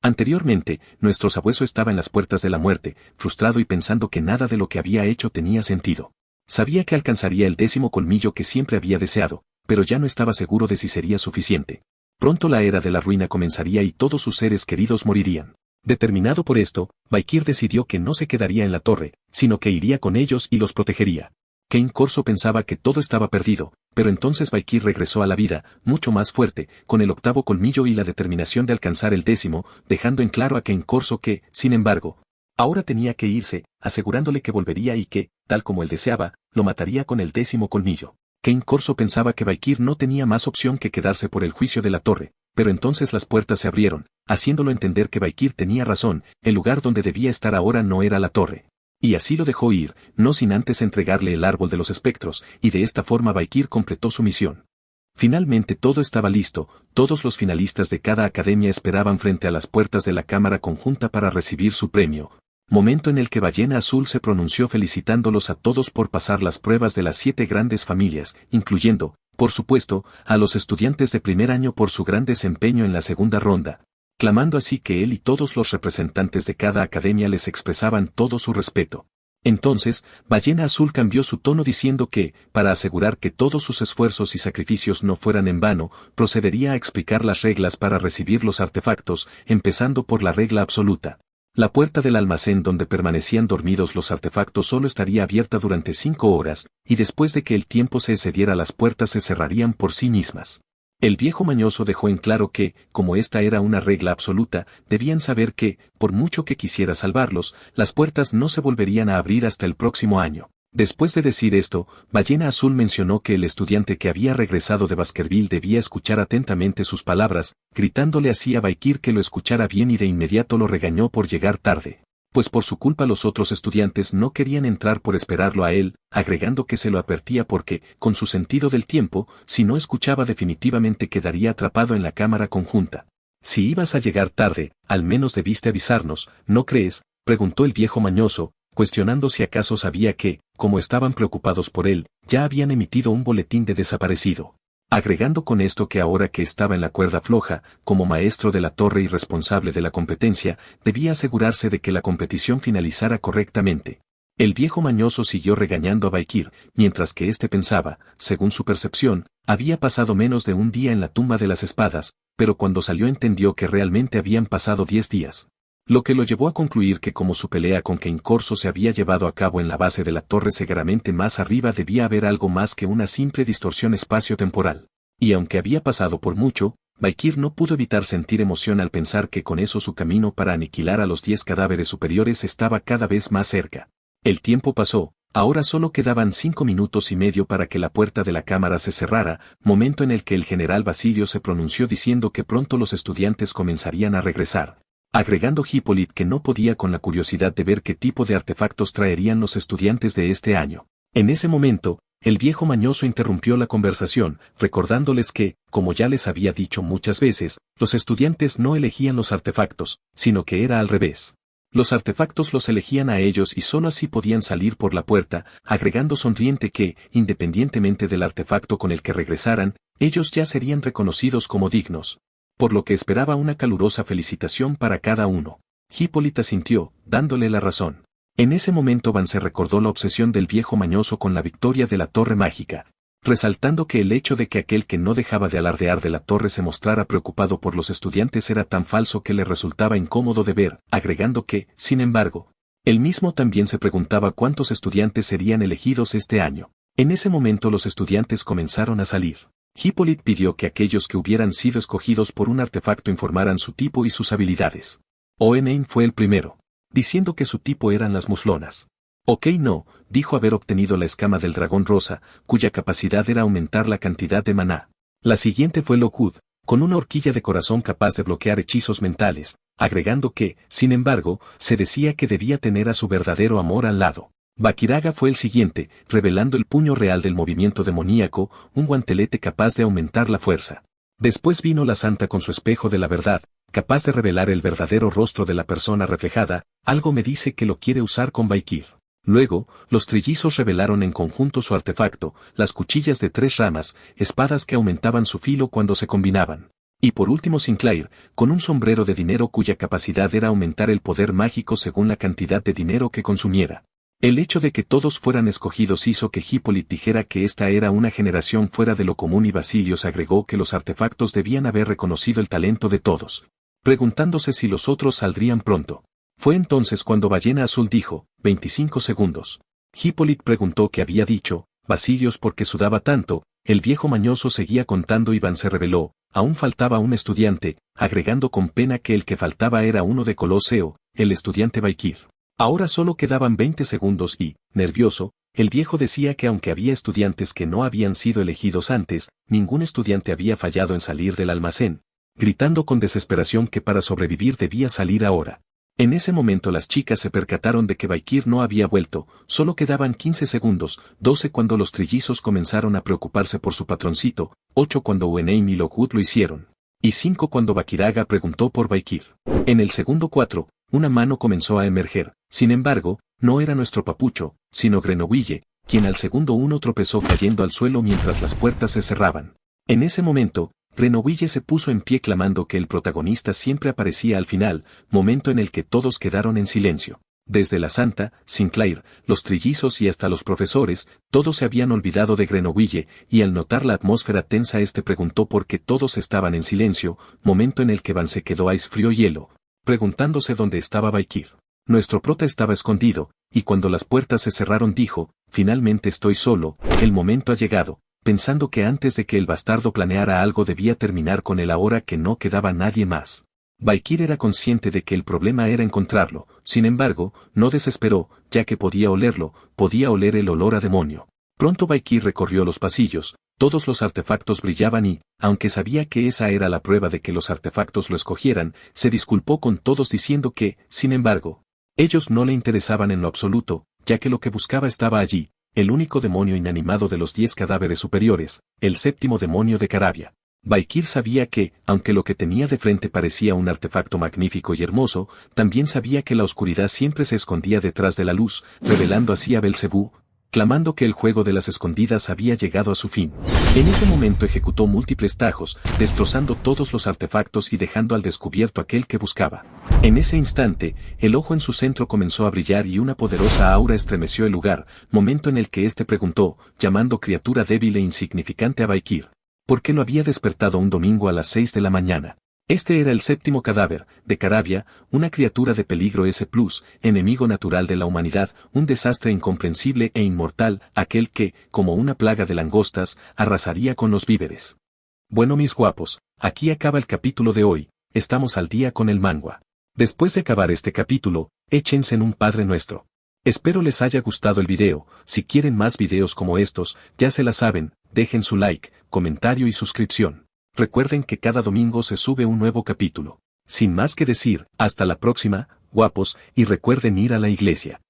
Anteriormente, nuestro sabueso estaba en las puertas de la muerte, frustrado y pensando que nada de lo que había hecho tenía sentido. Sabía que alcanzaría el 10º colmillo que siempre había deseado, pero ya no estaba seguro de si sería suficiente. Pronto la era de la ruina comenzaría y todos sus seres queridos morirían. Determinado por esto, Valkyr decidió que no se quedaría en la torre, sino que iría con ellos y los protegería. Kane Corso pensaba que todo estaba perdido, pero entonces Valkyr regresó a la vida, mucho más fuerte, con el 8º colmillo y la determinación de alcanzar el 10º, dejando en claro a Kane Corso que, sin embargo, ahora tenía que irse, asegurándole que volvería y que, tal como él deseaba, lo mataría con el 10º colmillo. Kane Corso pensaba que Valkyr no tenía más opción que quedarse por el juicio de la torre, pero entonces las puertas se abrieron, haciéndolo entender que Valkyr tenía razón, el lugar donde debía estar ahora no era la torre. Y así lo dejó ir, no sin antes entregarle el árbol de los espectros, y de esta forma Valkyr completó su misión. Finalmente todo estaba listo, todos los finalistas de cada academia esperaban frente a las puertas de la Cámara Conjunta para recibir su premio, momento en el que Ballena Azul se pronunció felicitándolos a todos por pasar las pruebas de las 7 grandes familias, incluyendo, por supuesto, a los estudiantes de primer año por su gran desempeño en la segunda ronda, clamando así que él y todos los representantes de cada academia les expresaban todo su respeto. Entonces, Ballena Azul cambió su tono diciendo que, para asegurar que todos sus esfuerzos y sacrificios no fueran en vano, procedería a explicar las reglas para recibir los artefactos, empezando por la regla absoluta. La puerta del almacén donde permanecían dormidos los artefactos solo estaría abierta durante 5 horas, y después de que el tiempo se excediera las puertas se cerrarían por sí mismas. El viejo mañoso dejó en claro que, como esta era una regla absoluta, debían saber que, por mucho que quisiera salvarlos, las puertas no se volverían a abrir hasta el próximo año. Después de decir esto, Ballena Azul mencionó que el estudiante que había regresado de Baskerville debía escuchar atentamente sus palabras, gritándole así a Valkyr que lo escuchara bien y de inmediato lo regañó por llegar tarde, pues por su culpa los otros estudiantes no querían entrar por esperarlo a él, agregando que se lo advertía porque, con su sentido del tiempo, si no escuchaba definitivamente quedaría atrapado en la cámara conjunta. Si ibas a llegar tarde, al menos debiste avisarnos, ¿no crees?, preguntó el viejo mañoso, cuestionando si acaso sabía que, como estaban preocupados por él, ya habían emitido un boletín de desaparecido. Agregando con esto que ahora que estaba en la cuerda floja, como maestro de la torre y responsable de la competencia, debía asegurarse de que la competición finalizara correctamente. El viejo mañoso siguió regañando a Valkyr, mientras que éste pensaba, según su percepción, había pasado menos de un día en la tumba de las espadas, pero cuando salió entendió que realmente habían pasado 10 días. Lo que lo llevó a concluir que como su pelea con Kane Corso se había llevado a cabo en la base de la torre seguramente más arriba debía haber algo más que una simple distorsión espacio-temporal. Y aunque había pasado por mucho, Valkyr no pudo evitar sentir emoción al pensar que con eso su camino para aniquilar a los 10 cadáveres superiores estaba cada vez más cerca. El tiempo pasó, ahora solo quedaban 5 minutos y medio para que la puerta de la cámara se cerrara, momento en el que el general Basilio se pronunció diciendo que pronto los estudiantes comenzarían a regresar, agregando Hippolyte que no podía con la curiosidad de ver qué tipo de artefactos traerían los estudiantes de este año. En ese momento, el viejo mañoso interrumpió la conversación, recordándoles que, como ya les había dicho muchas veces, los estudiantes no elegían los artefactos, sino que era al revés. Los artefactos los elegían a ellos y solo así podían salir por la puerta, agregando sonriente que, independientemente del artefacto con el que regresaran, ellos ya serían reconocidos como dignos. Por lo que esperaba una calurosa felicitación para cada uno. Hippolyte asintió, dándole la razón. En ese momento Vance recordó la obsesión del viejo mañoso con la victoria de la torre mágica, resaltando que el hecho de que aquel que no dejaba de alardear de la torre se mostrara preocupado por los estudiantes era tan falso que le resultaba incómodo de ver, agregando que, sin embargo, él mismo también se preguntaba cuántos estudiantes serían elegidos este año. En ese momento los estudiantes comenzaron a salir. Hippolyte pidió que aquellos que hubieran sido escogidos por un artefacto informaran su tipo y sus habilidades. Oenane fue el primero, diciendo que su tipo eran las muslonas. Ok no, dijo haber obtenido la escama del dragón rosa, cuya capacidad era aumentar la cantidad de maná. La siguiente fue Lockwood, con una horquilla de corazón capaz de bloquear hechizos mentales, agregando que, sin embargo, se decía que debía tener a su verdadero amor al lado. Bakiraga fue el siguiente, revelando el puño real del movimiento demoníaco, un guantelete capaz de aumentar la fuerza. Después vino la santa con su espejo de la verdad, capaz de revelar el verdadero rostro de la persona reflejada, algo me dice que lo quiere usar con Valkyr. Luego, los trillizos revelaron en conjunto su artefacto, las cuchillas de 3 ramas, espadas que aumentaban su filo cuando se combinaban. Y por último Sinclair, con un sombrero de dinero cuya capacidad era aumentar el poder mágico según la cantidad de dinero que consumiera. El hecho de que todos fueran escogidos hizo que Hippolyte dijera que esta era una generación fuera de lo común y Basilios agregó que los artefactos debían haber reconocido el talento de todos, preguntándose si los otros saldrían pronto. Fue entonces cuando Ballena Azul dijo, 25 segundos. Hippolyte preguntó qué había dicho, Basilios porque sudaba tanto, el viejo mañoso seguía contando y Van se reveló, aún faltaba un estudiante, agregando con pena que el que faltaba era uno de Coloseo, el estudiante Baikir. Ahora solo quedaban 20 segundos y, nervioso, el viejo decía que aunque había estudiantes que no habían sido elegidos antes, ningún estudiante había fallado en salir del almacén, gritando con desesperación que para sobrevivir debía salir ahora. En ese momento las chicas se percataron de que Baikir no había vuelto, solo quedaban 15 segundos, 12 cuando los trillizos comenzaron a preocuparse por su patroncito, 8 cuando Ueneim y Lockwood lo hicieron, y 5 cuando Bakiraga preguntó por Baikir. En el segundo 4, una mano comenzó a emerger, sin embargo, no era nuestro papucho, sino Grenouille, quien al segundo 1 tropezó cayendo al suelo mientras las puertas se cerraban. En ese momento, Grenouille se puso en pie clamando que el protagonista siempre aparecía al final, momento en el que todos quedaron en silencio. Desde la Santa, Sinclair, los trillizos y hasta los profesores, todos se habían olvidado de Grenouille, y al notar la atmósfera tensa preguntó por qué todos estaban en silencio, momento en el que Van se quedó ice frío hielo, preguntándose dónde estaba Baikir. Nuestro prota estaba escondido, y cuando las puertas se cerraron dijo, finalmente estoy solo, el momento ha llegado, pensando que antes de que el bastardo planeara algo debía terminar con él ahora que no quedaba nadie más. Baikir era consciente de que el problema era encontrarlo, sin embargo, no desesperó, ya que podía olerlo, podía oler el olor a demonio. Pronto Baikir recorrió los pasillos, todos los artefactos brillaban y, aunque sabía que esa era la prueba de que los artefactos lo escogieran, se disculpó con todos diciendo que, sin embargo, ellos no le interesaban en lo absoluto, ya que lo que buscaba estaba allí, el único demonio inanimado de los 10 cadáveres superiores, el séptimo demonio de Carabia. Baikir sabía que, aunque lo que tenía de frente parecía un artefacto magnífico y hermoso, también sabía que la oscuridad siempre se escondía detrás de la luz, revelando así a Belcebú, clamando que el juego de las escondidas había llegado a su fin. En ese momento ejecutó múltiples tajos, destrozando todos los artefactos y dejando al descubierto aquel que buscaba. En ese instante, el ojo en su centro comenzó a brillar y una poderosa aura estremeció el lugar, momento en el que preguntó, llamando criatura débil e insignificante a Baikir, ¿por qué lo había despertado un domingo a las 6 de la mañana? Este era el séptimo cadáver, de Carabia, una criatura de peligro S+, enemigo natural de la humanidad, un desastre incomprensible e inmortal, aquel que, como una plaga de langostas, arrasaría con los víveres. Bueno mis guapos, aquí acaba el capítulo de hoy, estamos al día con el manga. Después de acabar este capítulo, échense en un Padre Nuestro. Espero les haya gustado el video, si quieren más videos como estos, ya se la saben, dejen su like, comentario y suscripción. Recuerden que cada domingo se sube un nuevo capítulo. Sin más que decir, hasta la próxima, guapos, y recuerden ir a la iglesia.